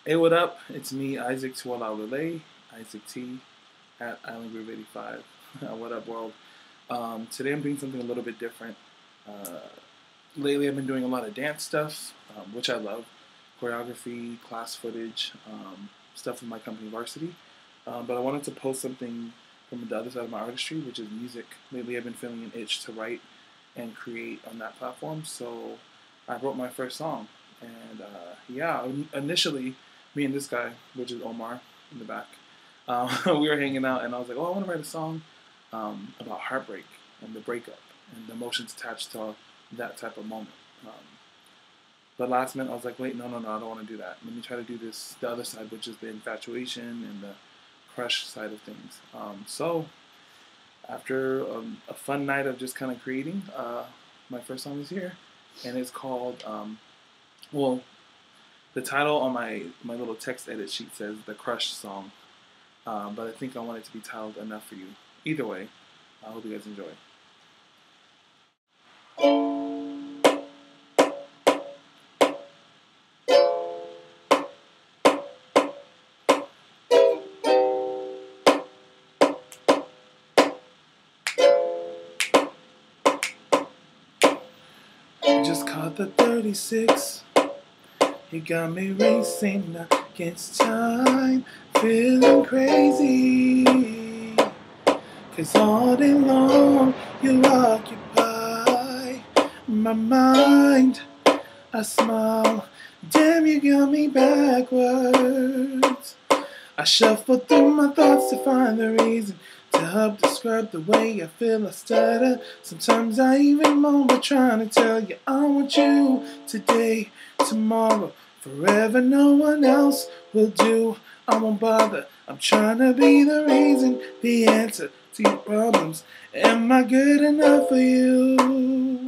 Hey, what up? It's me, Isaac Tualaulelei, Isaac T, at Island Groove 85. What up, world? Today I'm doing something a little bit different. Uh, Lately I've been doing a lot of dance stuff, which I love. Choreography, class footage, stuff with my company Varsity. But I wanted to post something from the other side of my artistry, which is music. Lately I've been feeling an itch to write and create on that platform, so I wrote my first song. And initially, me and this guy, which is Omar in the back, we were hanging out, and I was like, "Oh, I want to write a song about heartbreak and the breakup and the emotions attached to that type of moment." But last minute, I was like, "Wait, no, I don't want to do that. Let me try to do the other side, which is the infatuation and the crush side of things." So after a fun night of just kind of creating, my first song is here, and it's called the title on my little text edit sheet says "The Crush Song," but I think I want it to be titled "Enough for You." Either way, I hope you guys enjoy. Just caught the 36. You got me racing against time, feeling crazy. 'Cause all day long you occupy my mind. I smile, damn, you got me backwards. I shuffle through my thoughts to find the reason to help describe the way I feel. I stutter, sometimes I even mumble, trying to tell you I want you today, tomorrow, forever. No one else will do. I won't bother. I'm trying to be the reason, the answer to your problems. Am I good enough for you?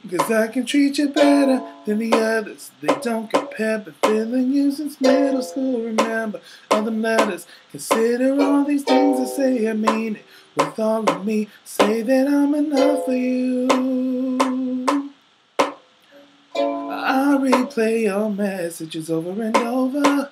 'Cause I can treat you better than the others. They don't compare, but feeling you since middle school. Remember all them letters. Consider all these things I say. I mean it with all of me. Say that I'm enough for you. I replay your messages over and over.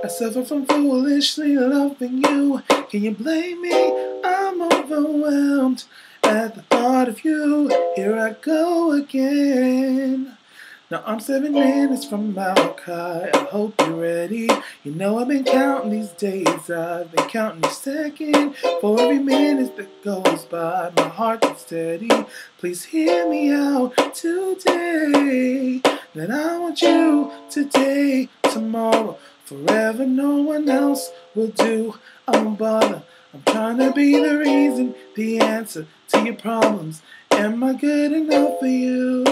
I suffer from foolishly loving you. Can you blame me? I'm overwhelmed at the thought of you. Here I go again. Now I'm 7 minutes from Malachi. I hope you're ready. You know I've been counting these days. I've been counting each second. For every minute that goes by, my heart gets steady. Please hear me out today. That I want you today, tomorrow, forever. No one else will do. I won't bother. I'm trying to be the reason, the answer to your problems. Am I good enough for you?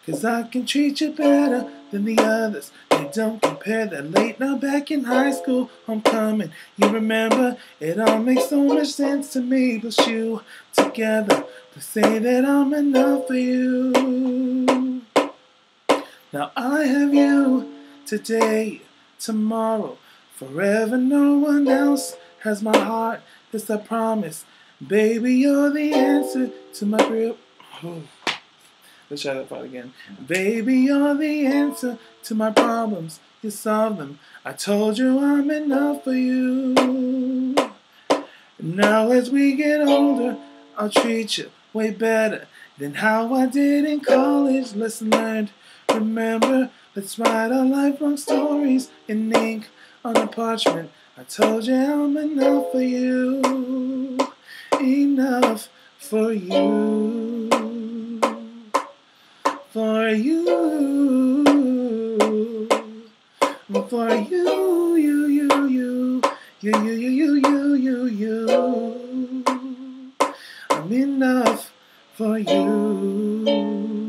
'Cause I can treat you better than the others. They don't compare. That late now back in high school, homecoming. You remember? It all makes so much sense to me. Plus you together to say that I'm enough for you. Now I have you today, tomorrow, forever. No one else has my heart, this I promise. Baby, you're the answer to my real... Let's try that part again. Baby, you're the answer to my problems. You solve them. I told you I'm enough for you. Now as we get older, I'll treat you way better than how I did in college. Lesson learned. Remember, let's write our lifelong stories in ink on a parchment. I told you I'm enough for you. Enough for you. For you. For you, you. I'm enough for you.